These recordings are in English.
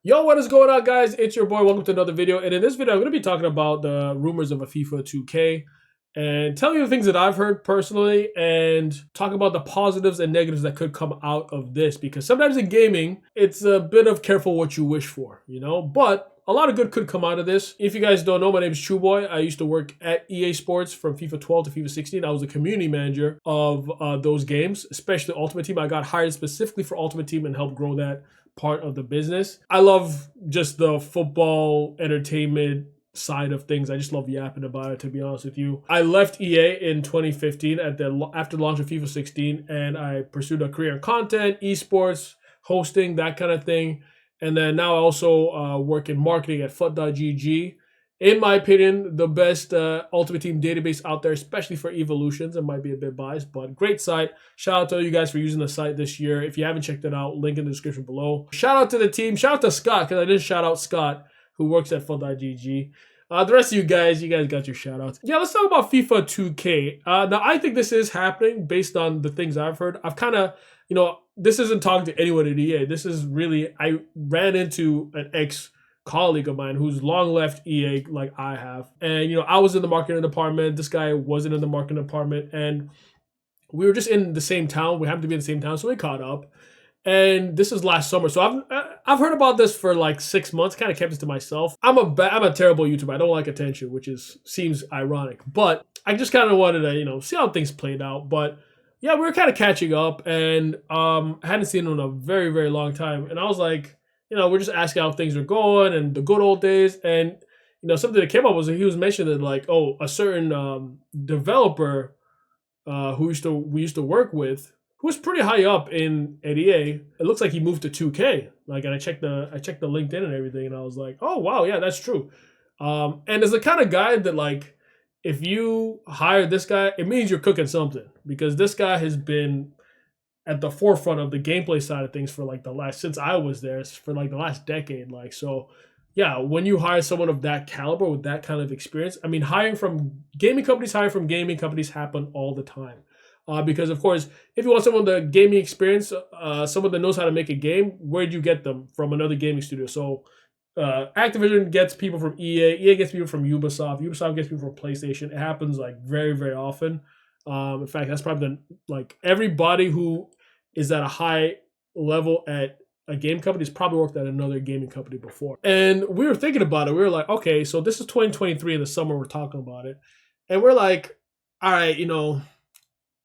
Yo, what is going on, guys? It's your boy. Welcome to another video. And in this video, I'm going to be talking about the rumors of a FIFA 2K and tell you the things that I've heard personally and talk about the positives and negatives that could come out of this. Because sometimes in gaming, it's a bit of careful what you wish for, But a lot of good could come out of this. If you guys don't know, my name is ChuBoi. I used to work at EA Sports from FIFA 12 to FIFA 16. I was the community manager of those games, especially Ultimate Team. I got hired specifically for Ultimate Team and helped grow that part of the business. I love just the football entertainment side of things. I just love yapping about it, to be honest with you. I left EA in 2015 after the launch of FIFA 16, and I pursued a career in content, esports, hosting, that kind of thing. And then now I also work in marketing at FUT.gg. In my opinion, the best Ultimate Team database out there, especially for evolutions. It might be a bit biased, but great site. Shout out to you guys for using the site this year. If you haven't checked it out, link in the description below. Shout out to the team. Shout out to Scott, because I didn't shout out Scott, who works at FUT.gg. The rest of you guys got your shout outs. Yeah, let's talk about FIFA 2K. Now, I think this is happening based on the things I've heard. I've kind of, this isn't talking to anyone at EA. This is really, I ran into an ex-colleague of mine who's long left EA like I have. And, I was in the marketing department. This guy wasn't in the marketing department. And we were just in the same town. We happened to be in the same town, so we caught up. And this is last summer, so I've heard about this for like 6 months. Kind of kept it to myself. I'm a terrible YouTuber. I don't like attention, which seems ironic. But I just kind of wanted to see how things played out. But yeah, we were kind of catching up, and I hadn't seen him in a very, very long time. And I was like, we're just asking how things are going and the good old days. And something that came up was that he was mentioning like, oh, a certain developer we used to work with, who was pretty high up at EA. It looks like he moved to 2K. Like, and I checked the LinkedIn and everything, and I was like, oh wow, yeah, that's true. And as the kind of guy that, like, if you hire this guy, it means you're cooking something, because this guy has been at the forefront of the gameplay side of things for like since I was there, for like the last decade. Like, so yeah, when you hire someone of that caliber with that kind of experience, I mean, hiring from gaming companies happen all the time. Because, of course, if you want someone with a gaming experience, someone that knows how to make a game, where'd you get them? From another gaming studio. So Activision gets people from EA. EA gets people from Ubisoft. Ubisoft gets people from PlayStation. It happens like very, very often. In fact, that's probably everybody who is at a high level at a game company has probably worked at another gaming company before. And we were thinking about it. We were like, okay, so this is 2023 in the summer. We're talking about it. And we're like, all right,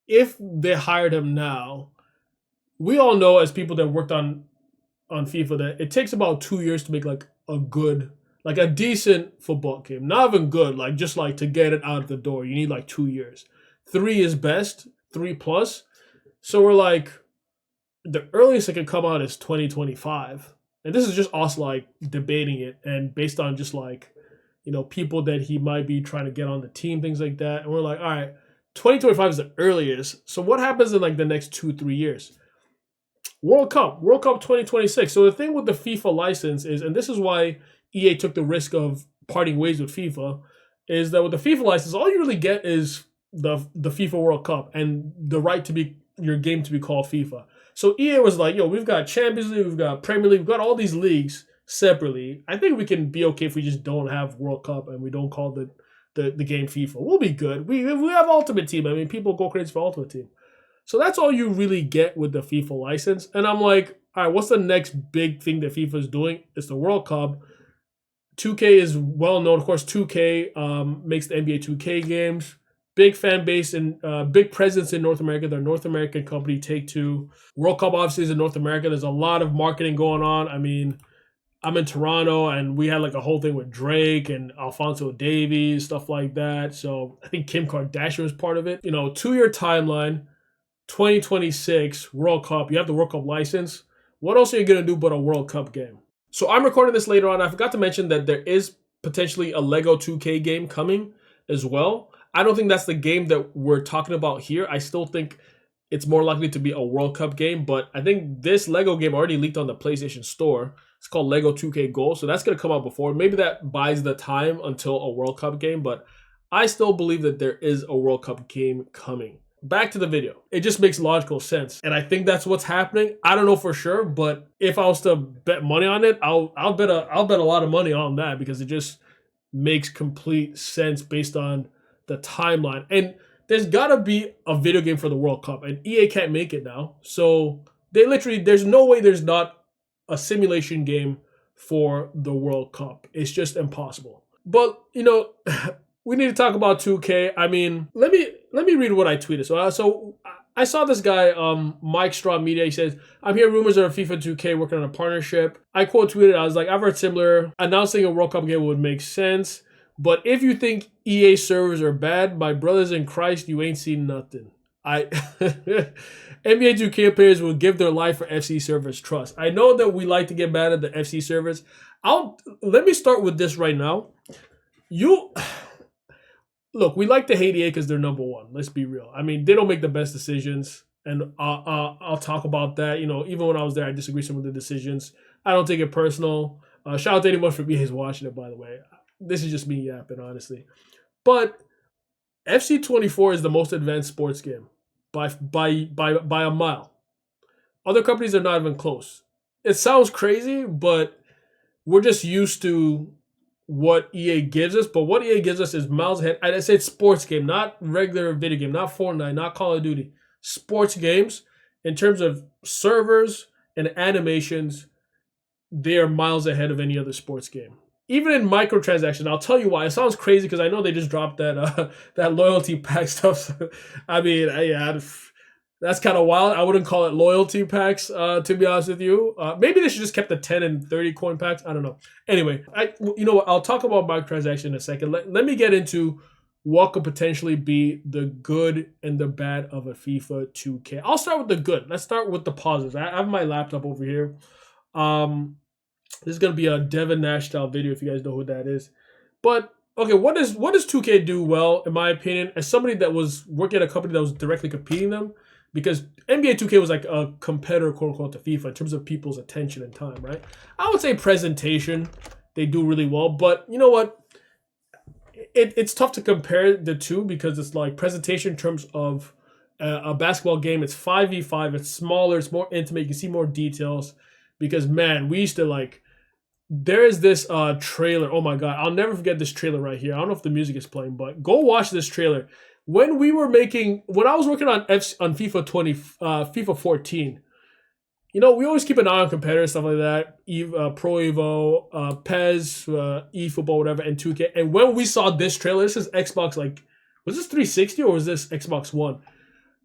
if they hired him now, we all know as people that worked on FIFA that it takes about 2 years to make like a decent football game. Not even good, like just like to get it out of the door. You need like 2 years. 3 is best, 3+. So we're like, the earliest it could come out is 2025. And this is just us like debating it, and based on just like, people that he might be trying to get on the team, things like that. And we're like, all right, 2025 is the earliest. So what happens in like the next 2-3 years? World Cup 2026. So the thing with the FIFA license is, and this is why EA took the risk of parting ways with FIFA, is that with the FIFA license, all you really get is the FIFA World Cup and the right to be your game to be called FIFA. So EA was like, yo, we've got Champions League, we've got Premier League, we've got all these leagues separately. I think we can be okay if we just don't have World Cup and we don't call the game FIFA. We'll be good. We have Ultimate Team. I mean, people go crazy for Ultimate Team. So that's all you really get with the FIFA license. And I'm like, all right, what's the next big thing that FIFA is doing? It's the World Cup. 2K is well known. Of course, 2K makes the NBA 2K games. Big fan base and big presence in North America. They're a North American company, Take-Two. World Cup obviously is in North America. There's a lot of marketing going on. I mean, I'm in Toronto, and we had like a whole thing with Drake and Alphonso Davies, stuff like that. So I think Kim Kardashian was part of it. 2-year timeline, 2026 World Cup. You have the World Cup license. What else are you going to do but a World Cup game? So I'm recording this later on. I forgot to mention that there is potentially a Lego 2K game coming as well. I don't think that's the game that we're talking about here. I still think it's more likely to be a World Cup game, but I think this Lego game already leaked on the PlayStation Store. It's called Lego 2K Goal, so that's going to come out before. Maybe that buys the time until a World Cup game, but I still believe that there is a World Cup game coming. back to the video. It just makes logical sense. And I think that's what's happening. I don't know for sure, but if I was to bet money on it, I'll bet a lot of money on that because it just makes complete sense based on the timeline. And there's gotta be a video game for the World Cup, and EA can't make it now. So they literally, there's no way there's not a simulation game for the World Cup. It's just impossible. But we need to talk about 2K. I mean, let me read what I tweeted. So I saw this guy, Mike Straw Media. He says, "I'm hearing rumors of FIFA 2K working on a partnership." I quote tweeted, I was like, "I've heard similar. Announcing a World Cup game would make sense. But if you think EA servers are bad, my brothers in Christ, you ain't seen nothing." NBA 2K players will give their life for FC servers trust. I know that we like to get mad at the FC servers. Let me start with this right now. Look, we like to hate EA because they're number one. Let's be real. I mean, they don't make the best decisions, and I'll talk about that. Even when I was there, I disagree with some of the decisions. I don't take it personal. Shout out to anyone from EA watching it, by the way. This is just me yapping, honestly. But FC 24 is the most advanced sports game by a mile. Other companies are not even close. It sounds crazy, but we're just used to what EA gives us. But what EA gives us is miles ahead. I said sports game, not regular video game, not Fortnite, not Call of Duty. Sports games, in terms of servers and animations, they are miles ahead of any other sports game. Even in microtransactions, I'll tell you why. It sounds crazy because I know they just dropped that loyalty pack stuff. I mean, that's kind of wild. I wouldn't call it loyalty packs, to be honest with you. Maybe they should just kept the 10 and 30 coin packs. I don't know. Anyway, you know what? I'll talk about microtransactions in a second. Let me get into what could potentially be the good and the bad of a FIFA 2K. I'll start with the good. Let's start with the positives. I have my laptop over here. This is going to be a Devin Nash style video if you guys know who that is. But, okay, what does 2K do well, in my opinion, as somebody that was working at a company that was directly competing them? Because NBA 2K was like a competitor, quote unquote, to FIFA in terms of people's attention and time, right? I would say presentation, they do really well. But you know what? It's tough to compare the two because it's like presentation in terms of a basketball game. It's 5v5. It's smaller. It's more intimate. You can see more details. Because, man, we used to like... There is this trailer. Oh, my God. I'll never forget this trailer right here. I don't know if the music is playing, but go watch this trailer. When I was working on FIFA 14, we always keep an eye on competitors, stuff like that. Pro Evo, PES, eFootball, whatever, and 2K. And when we saw this trailer, this is Xbox, was this 360 or was this Xbox One?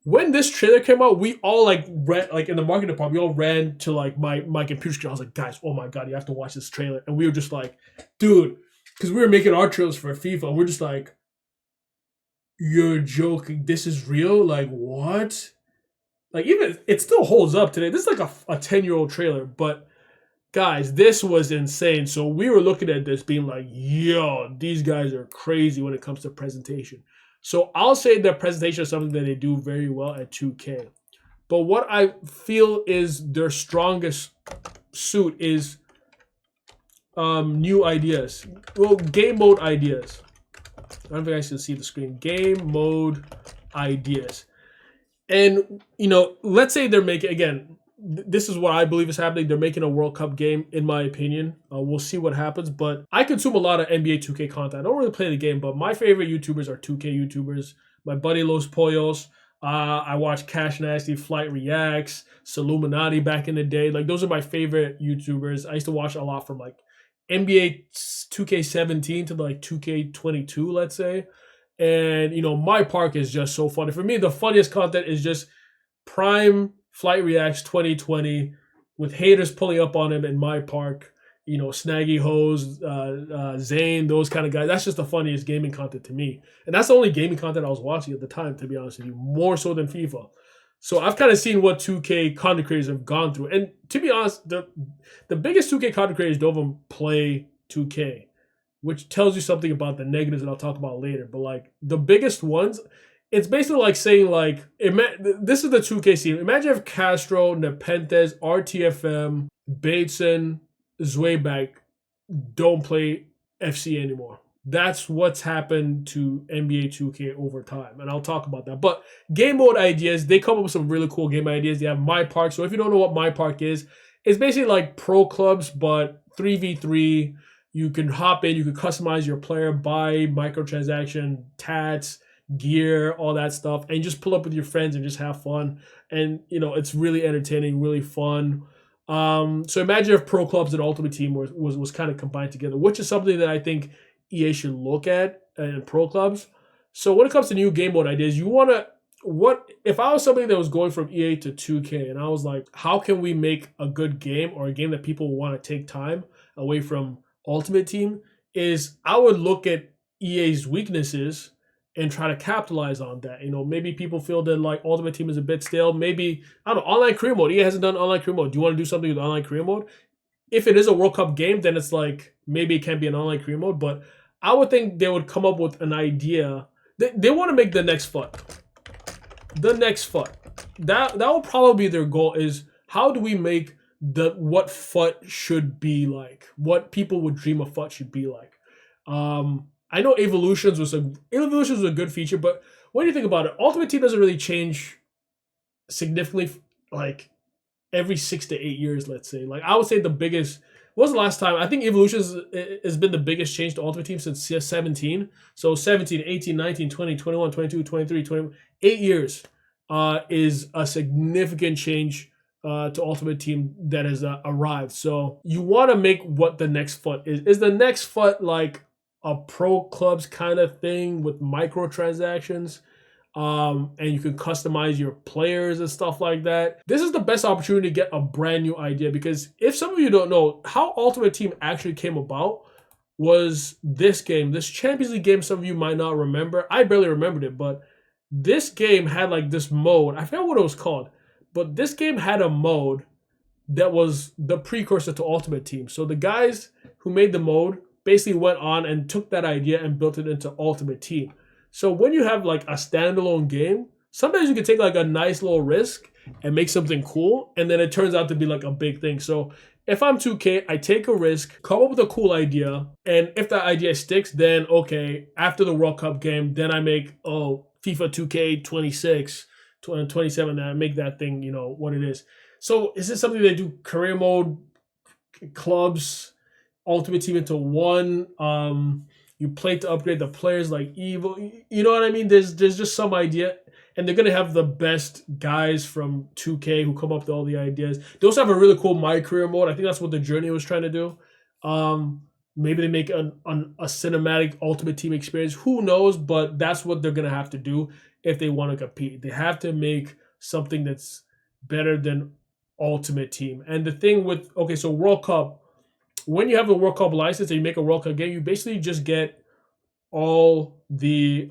When this trailer came out, we all ran, in the marketing department, we all ran to my computer screen. I was like, guys, oh my God, you have to watch this trailer. And we were just like, dude, because we were making our trailers for FIFA, and we're just like, you're joking. This is real? Like, what? Even it still holds up today. This is like a 10-year-old trailer, but guys, this was insane. So we were looking at this being like, yo, these guys are crazy when it comes to presentation. So I'll say that presentation is something that they do very well at 2K. But what I feel is their strongest suit is new ideas. Well, game mode ideas. I don't think I can see the screen. Game mode ideas. And, let's say they're making, again, this is what I believe is happening. They're making a World Cup game, in my opinion. We'll see what happens. But I consume a lot of NBA 2K content. I don't really play the game, but my favorite YouTubers are 2K YouTubers. My buddy Los Pollos. I watch Cash Nasty, Flight Reacts, Saluminati back in the day. Those are my favorite YouTubers. I used to watch a lot from NBA 2K17 to 2K22, let's say. And, my park is just so funny. For me, the funniest content is just prime Flight Reacts 2020 with haters pulling up on him in my park. Snaggy Hose, Zane, those kind of guys. That's just the funniest gaming content to me. And that's the only gaming content I was watching at the time, to be honest with you, more so than FIFA. So I've kind of seen what 2K content creators have gone through. And to be honest, the biggest 2K content creators don't even play 2K, which tells you something about the negatives that I'll talk about later. But the biggest ones, it's basically like saying this is the 2K scene. Imagine if Castro, Nepenthes, RTFM, Bateson, Zweibach don't play FC anymore. That's what's happened to NBA 2K over time, and I'll talk about that. But game mode ideas, they come up with some really cool game ideas. They have My Park. So if you don't know what My Park is, it's basically like pro clubs, but 3v3. You can hop in, you can customize your player, buy microtransaction, tats, gear, all that stuff, and just pull up with your friends and just have fun. And it's really entertaining, really fun. So imagine if Pro Clubs and Ultimate Team was kind of combined together, which is something that I think EA should look at in Pro Clubs. So when it comes to new game mode ideas, you want to what if I was somebody that was going from EA to 2K and I was like, how can we make a good game or a game that people want to take time away from Ultimate Team? Is I would look at EA's weaknesses and try to capitalize on that. Maybe people feel that like Ultimate Team is a bit stale. Maybe, I don't know, online career mode. EA hasn't done online career mode. Do you want to do something with online career mode? If it is a World Cup game, then it's like maybe it can be an online career mode. But I would think they would come up with an idea. They want to make the next FUT. The next FUT. That will probably be their goal, is how do we make what FUT should be like? What people would dream a FUT should be like. I know Evolutions was a good feature, but when you think about it, Ultimate Team doesn't really change significantly like every 6 to 8 years, let's say. Like I would say the biggest, what was the last time? I think Evolutions has been the biggest change to Ultimate Team since 17. So 17, 18, 19, 20, 21, 22, 23, 20, 8 years is a significant change to Ultimate Team that has arrived. So you want to make what the next FUT is. Is the next FUT like a pro clubs kind of thing with microtransactions? And you can customize your players and stuff like that. This is the best opportunity to get a brand new idea, because if some of you don't know how Ultimate Team actually came about, was this game, this Champions League game. Some of you might not remember. I barely remembered it, but this game had like this mode. I forgot what it was called, but this game had a mode that was the precursor to Ultimate Team. So the guys who made the mode basically went on and took that idea and built it into Ultimate Team. So when you have like a standalone game, sometimes you can take like a nice little risk and make something cool, and then it turns out to be like a big thing. So if I'm 2K, I take a risk, come up with a cool idea, and if that idea sticks, then okay, after the World Cup game, then I make FIFA 2K 26, 27, and I make that thing, what it is. So is this something they do career mode, clubs, Ultimate Team into one? You play to upgrade the players like evil. You know what I mean? There's just some idea. And they're going to have the best guys from 2K who come up with all the ideas. They also have a really cool My Career mode. I think that's what the Journey was trying to do. Maybe they make a cinematic Ultimate Team experience. Who knows? But that's what they're going to have to do if they want to compete. They have to make something that's better than Ultimate Team. And the thing with, so World Cup, when you have a World Cup license and you make a World Cup game, you basically just get all the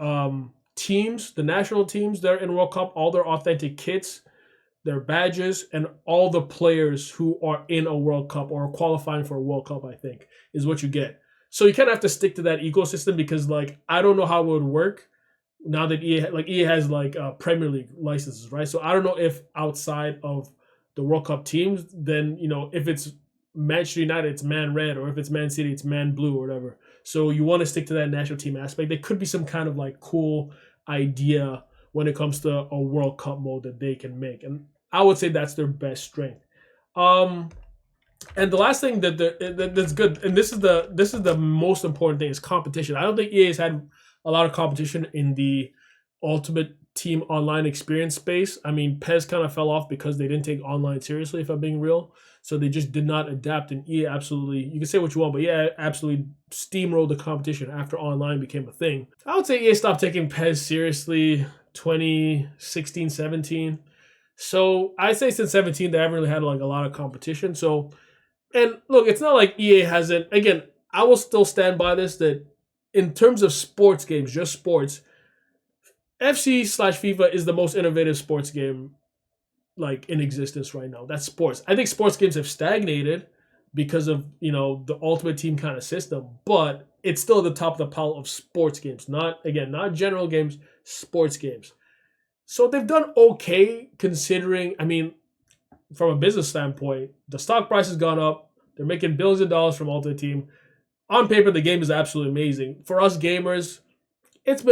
teams, the national teams that are in World Cup, all their authentic kits, their badges, and all the players who are in a World Cup or qualifying for a World Cup, I think, is what you get. So you kind of have to stick to that ecosystem, because like I don't know how it would work now that EA has like Premier League licenses, right? So I don't know if outside of the World Cup teams, then if it's Manchester United, it's Man Red, or if it's Man City, it's Man Blue, or whatever. So you want to stick to that national team aspect. There could be some kind of like cool idea when it comes to a World Cup mode that they can make, and I would say that's their best strength. And the last thing that's good, and this is the most important thing, is competition. I don't think EA has had a lot of competition in the Ultimate Team online experience space. I mean, PES kind of fell off because they didn't take online seriously, if I'm being real. So they just did not adapt, and EA absolutely, you can say what you want, but EA absolutely steamrolled the competition after online became a thing. I would say EA stopped taking PES seriously 2016, 17. So I'd say since 17, they haven't really had like a lot of competition. So, and look, it's not like EA hasn't, again, I will still stand by this, that in terms of sports games, just sports, FC/FIFA is the most innovative sports game like in existence right now. That's sports. I think sports games have stagnated because of the Ultimate Team kind of system, but it's still at the top of the pile of sports games. Not general games, sports games. So they've done okay considering. I mean, from a business standpoint, the stock price has gone up. They're making billions of dollars from Ultimate Team. on paper, the game is absolutely amazing. For us gamers, it's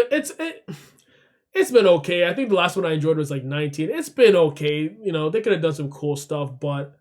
been okay. I think the last one I enjoyed was like 19. It's been okay. You know, they could have done some cool stuff, but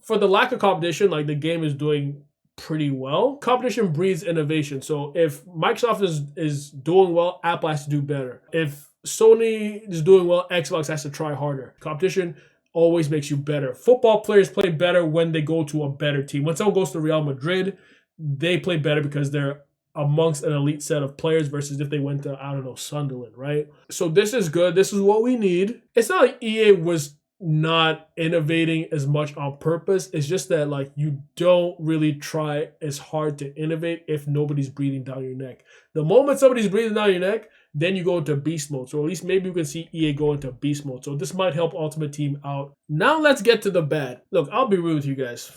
for the lack of competition, like the game is doing pretty well. Competition breeds innovation. So if Microsoft is doing well, Apple has to do better. If Sony is doing well, Xbox has to try harder. Competition always makes you better. Football players play better when they go to a better team. When someone goes to Real Madrid, they play better because they're amongst an elite set of players versus if they went to, I don't know, Sunderland, right? So this is good. This is what we need. It's not like EA was not innovating as much on purpose. It's just that like you don't really try as hard to innovate if nobody's breathing down your neck. The moment somebody's breathing down your neck, then you go into beast mode. So at least maybe we can see EA go into beast mode. So this might help Ultimate Team out. Now let's get to the bad. Look, I'll be real with you guys.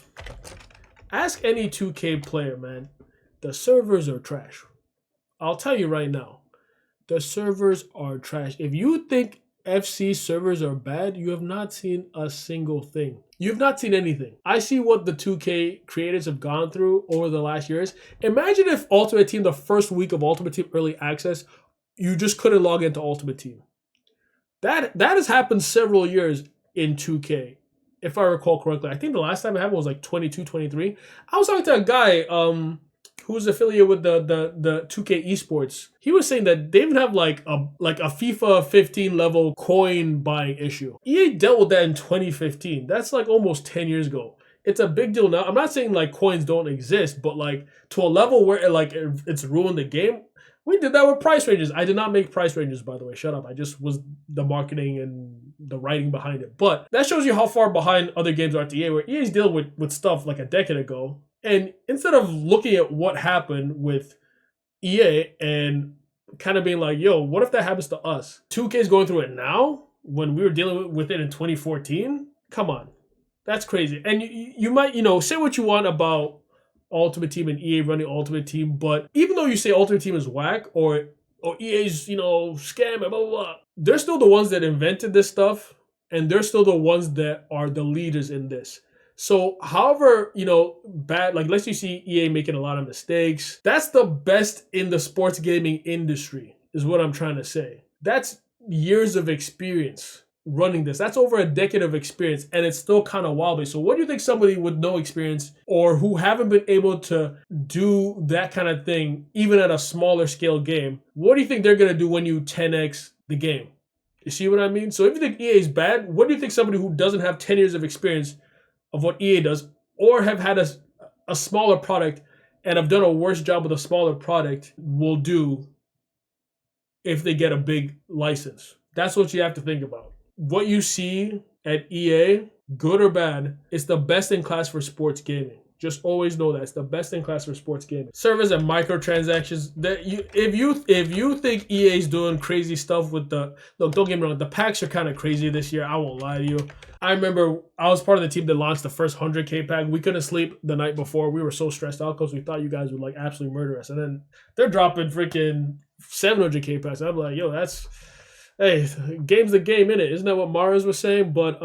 Ask any 2K player, man. The servers are trash. I'll tell you right now. The servers are trash. If you think FC servers are bad, you have not seen a single thing. You've not seen anything. I see what the 2K creators have gone through over the last years. Imagine if Ultimate Team, the first week of Ultimate Team Early Access, you just couldn't log into Ultimate Team. That has happened several years in 2K. If I recall correctly. I think the last time it happened was like 22, 23. I was talking to a guy who's affiliated with the 2K esports. He was saying that they even have like a FIFA 15 level coin buying issue. EA dealt with that in 2015. That's like almost 10 years ago. It's a big deal now. I'm not saying like coins don't exist, but like to a level where it's ruined the game. We did that with price ranges. I did not make price ranges, by the way. Shut up. I just was the marketing and the writing behind it. But that shows you how far behind other games are at EA, where EA's dealing with stuff like a decade ago. And instead of looking at what happened with EA and kind of being like, yo, what if that happens to us? 2K is going through it now when we were dealing with it in 2014? Come on. That's crazy. And you might, say what you want about Ultimate Team and EA running Ultimate Team, but even though you say Ultimate Team is whack or EA's, scam and blah, blah, blah, they're still the ones that invented this stuff, and they're still the ones that are the leaders in this. So however, bad, like let's you see EA making a lot of mistakes, that's the best in the sports gaming industry is what I'm trying to say. That's years of experience running this. That's over a decade of experience, and it's still kind of wobbly. So what do you think somebody with no experience or who haven't been able to do that kind of thing, even at a smaller scale game, what do you think they're going to do when you 10x the game? You see what I mean? So if you think EA is bad, what do you think somebody who doesn't have 10 years of experience of what EA does or have had a smaller product and have done a worse job with a smaller product will do if they get a big license? That's what you have to think about. What you see at EA, good or bad, is the best in class for sports gaming. Just always know that it's the best in class for sports gaming. Servers and microtransactions. If you think EA is doing crazy stuff with look, don't get me wrong, the packs are kind of crazy this year. I won't lie to you. I remember I was part of the team that launched the first 100K pack. We couldn't sleep the night before. We were so stressed out because we thought you guys would like absolutely murder us. And then they're dropping freaking 700K packs. I'm like, yo, hey, game's the game, innit? Isn't that what Mars was saying? But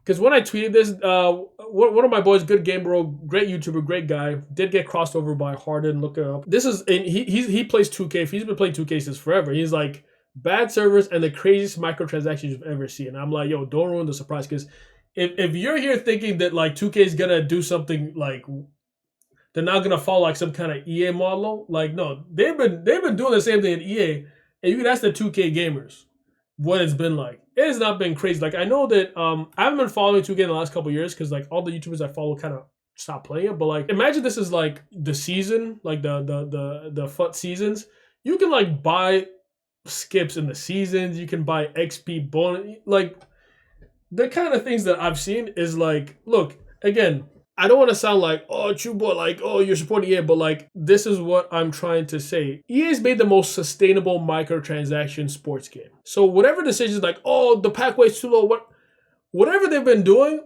because when I tweeted this, one of my boys, good game bro, great YouTuber, great guy, did get crossed over by Harden. Look it up. This is he plays 2K. He's been playing 2K since forever. He's like, bad servers and the craziest microtransactions you've ever seen. And I'm like, yo, don't ruin the surprise, because if you're here thinking that like 2K is gonna do something like they're not gonna follow like some kind of EA model, like no, they've been doing the same thing at EA. And you can ask the 2K gamers what it's been like. It has not been crazy. Like I know that I haven't been following 2K in the last couple of years because like all the YouTubers I follow kind of stopped playing it. But like imagine this is like the season, like the FUT seasons. You can like buy skips in the seasons. You can buy XP bonus. Like the kind of things that I've seen is like, look, again, I don't want to sound like, oh, ChuBoi, like, oh, you're supporting EA, but like, this is what I'm trying to say. EA's made the most sustainable microtransaction sports game. So whatever decisions like, oh, the pack weight's too low, whatever they've been doing,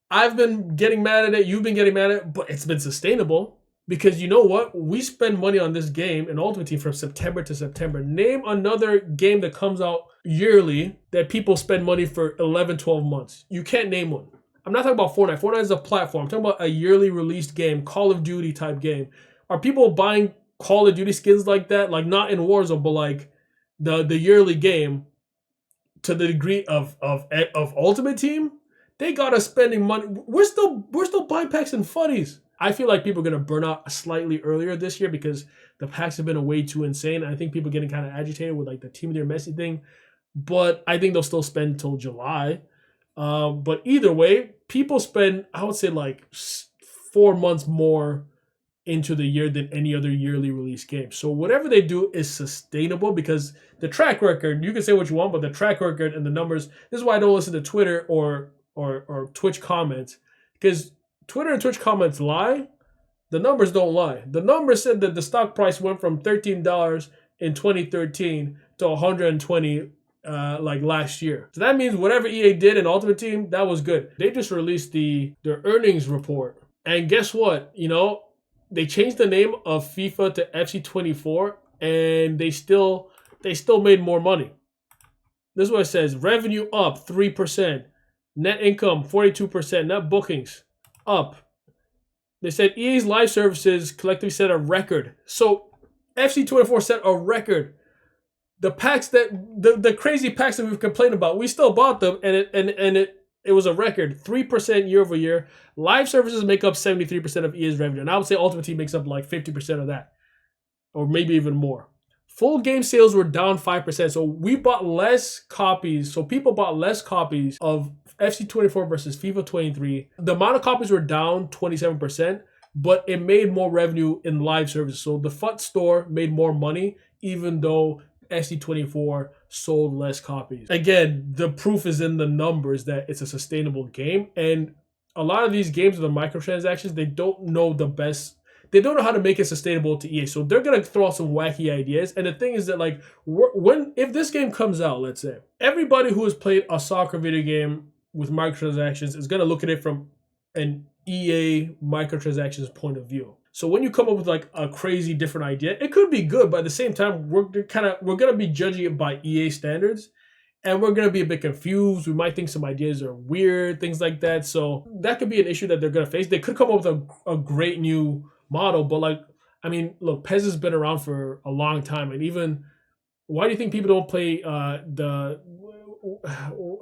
I've been getting mad at it, you've been getting mad at it, but it's been sustainable. Because you know what? We spend money on this game in Ultimate Team from September to September. Name another game that comes out yearly that people spend money for 11, 12 months. You can't name one. I'm not talking about Fortnite. Fortnite is a platform. I'm talking about a yearly released game, Call of Duty type game. Are people buying Call of Duty skins like that? Like not in Warzone, but like the yearly game to the degree of Ultimate Team? They got us spending money. We're still buying packs and funnies. I feel like people are gonna burn out slightly earlier this year because the packs have been way too insane. I think people are getting kind of agitated with like the Team of the Year Messi thing, but I think they'll still spend until July. But either way, people spend, I would say, like 4 months more into the year than any other yearly release game. So whatever they do is sustainable because the track record, you can say what you want, but the track record and the numbers, this is why I don't listen to Twitter or Twitch comments, because Twitter and Twitch comments lie. The numbers don't lie. The numbers said that the stock price went from $13 in 2013 to 120 like last year. So that means whatever EA did in Ultimate Team, that was good. They just released their earnings report. And guess what? You know, they changed the name of FIFA to FC24 and they still made more money. This is what it says. Revenue up 3%. Net income 42%. Net bookings up. They said EA's live services collectively set a record. So FC24 set a record. The packs that the crazy packs that we've complained about, we still bought them, and it was a record 3% year over year. Live services make up 73% of EA's revenue, and I would say Ultimate Team makes up like 50% of that, or maybe even more. Full game sales were down 5%, so we bought less copies. So people bought less copies of FC24 versus FIFA 23. The amount of copies were down 27%, but it made more revenue in live services. So the FUT store made more money, even though FC24 sold less copies. Again, the proof is in the numbers that it's a sustainable game. And a lot of these games with the microtransactions, they don't know the best. They don't know how to make it sustainable to EA. So they're going to throw out some wacky ideas. And the thing is that, like, if this game comes out, let's say, everybody who has played a soccer video game with microtransactions is going to look at it from an EA microtransactions point of view. So when you come up with like a crazy different idea, it could be good, but at the same time, we're gonna be judging it by EA standards, and we're gonna be a bit confused. We might think some ideas are weird, things like that. So that could be an issue that they're gonna face. They could come up with a great new model, but like, I mean, look, PES has been around for a long time, and even why do you think people don't play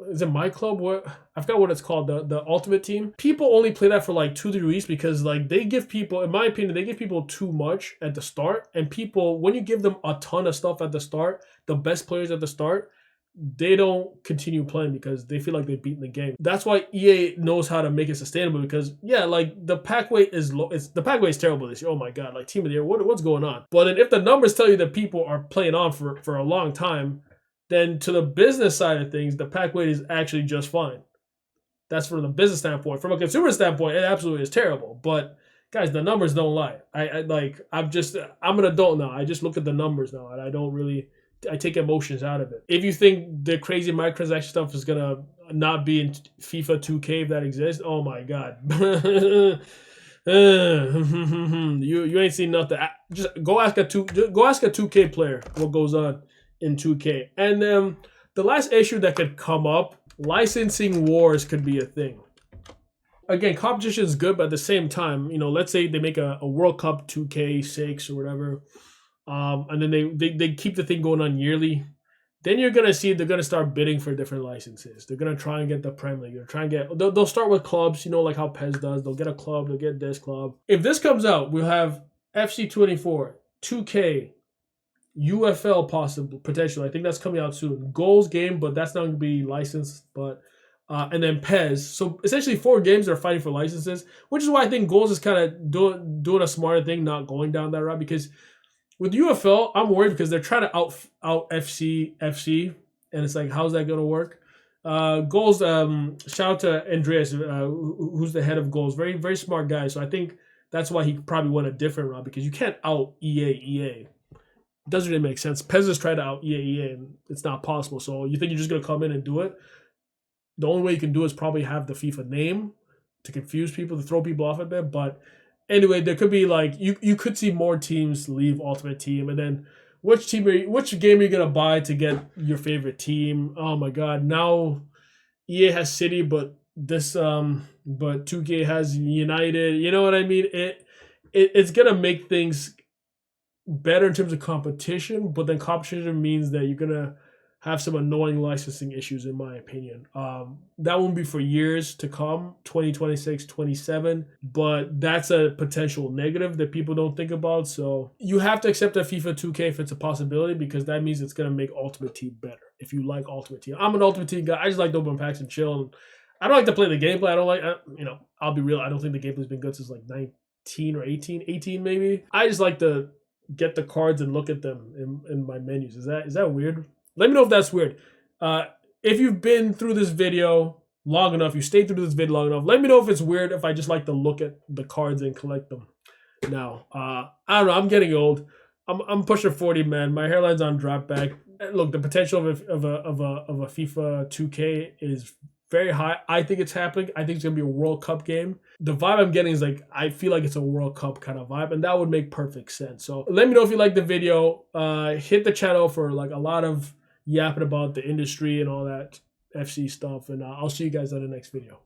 is it My Club? What, I forgot what it's called, the Ultimate Team. People only play that for like 2-3 weeks because like they give people, in my opinion, they give people too much at the start. And people, when you give them a ton of stuff at the start, the best players at the start, they don't continue playing because they feel like they've beaten the game. That's why EA knows how to make it sustainable because yeah, like the pack weight is low. The pack weight is terrible this year. Oh my god, like Team of the Year, what's going on? But then if the numbers tell you that people are playing on for a long time, then to the business side of things, the pack weight is actually just fine. That's from the business standpoint. From a consumer standpoint, it absolutely is terrible. But guys, the numbers don't lie. I'm an adult now. I just look at the numbers now, and I take emotions out of it. If you think the crazy microtransaction stuff is gonna not be in FIFA 2K if that exists, oh my god. You ain't seen nothing. Just go ask a 2K player what goes on in 2K. And the last issue that could come up, licensing wars could be a thing. Again, competition is good, but at the same time, you know, let's say they make a World Cup 2K6 or whatever, and then they keep the thing going on yearly. Then you're gonna see they're gonna start bidding for different licenses. They're gonna try and get the Premier League. They'll start with clubs, you know, like how PES does. They'll get a club, they'll get this club. If this comes out, we'll have FC24, 2K, UFL possible potentially. I think that's coming out soon. Goals game, but that's not going to be licensed. But and then PES. So essentially 4 games are fighting for licenses, which is why I think Goals is kind of doing a smarter thing, not going down that route. Because with UFL, I'm worried because they're trying to out FC, and it's like, how's that going to work? Goals. Shout out to Andreas, who's the head of Goals. Very very smart guy. So I think that's why he probably went a different route because you can't out EA. It doesn't really make sense. PES is trying to out EA, and it's not possible. So you think you're just going to come in and do it? The only way you can do it is probably have the FIFA name to confuse people, to throw people off a bit. But anyway, there could be like, you could see more teams leave Ultimate Team. And then which game are you going to buy to get your favorite team? Oh my God. Now EA has City, but this but 2K has United. You know what I mean? It's gonna make things better in terms of competition, but then competition means that you're gonna have some annoying licensing issues, in my opinion. That won't be for years to come, 2026, 27, but that's a potential negative that people don't think about. So you have to accept that FIFA 2K if it's a possibility, because that means it's gonna make Ultimate Team better. If you like Ultimate Team, I'm an Ultimate Team guy. I just like to open packs and chill. And I don't like to play the gameplay. I don't like, I'll be real. I don't think the gameplay's been good since like 19 or 18 maybe. I just like to get the cards and look at them in my menus. Is that weird? Let me know if that's weird. If you've been through this video long enough, you stayed through this video long enough, let me know if it's weird if I just like to look at the cards and collect them. Now, I don't know. I'm getting old. I'm pushing 40, man. My hairline's on drop back. Look, the potential of a FIFA 2K is very high. I think it's happening. I think it's gonna be a World Cup game. The vibe I'm getting is like, I feel like it's a World Cup kind of vibe, and that would make perfect sense. So let me know if you like the video. Hit the channel for like a lot of yapping about the industry and all that FC stuff, and I'll see you guys on the next video.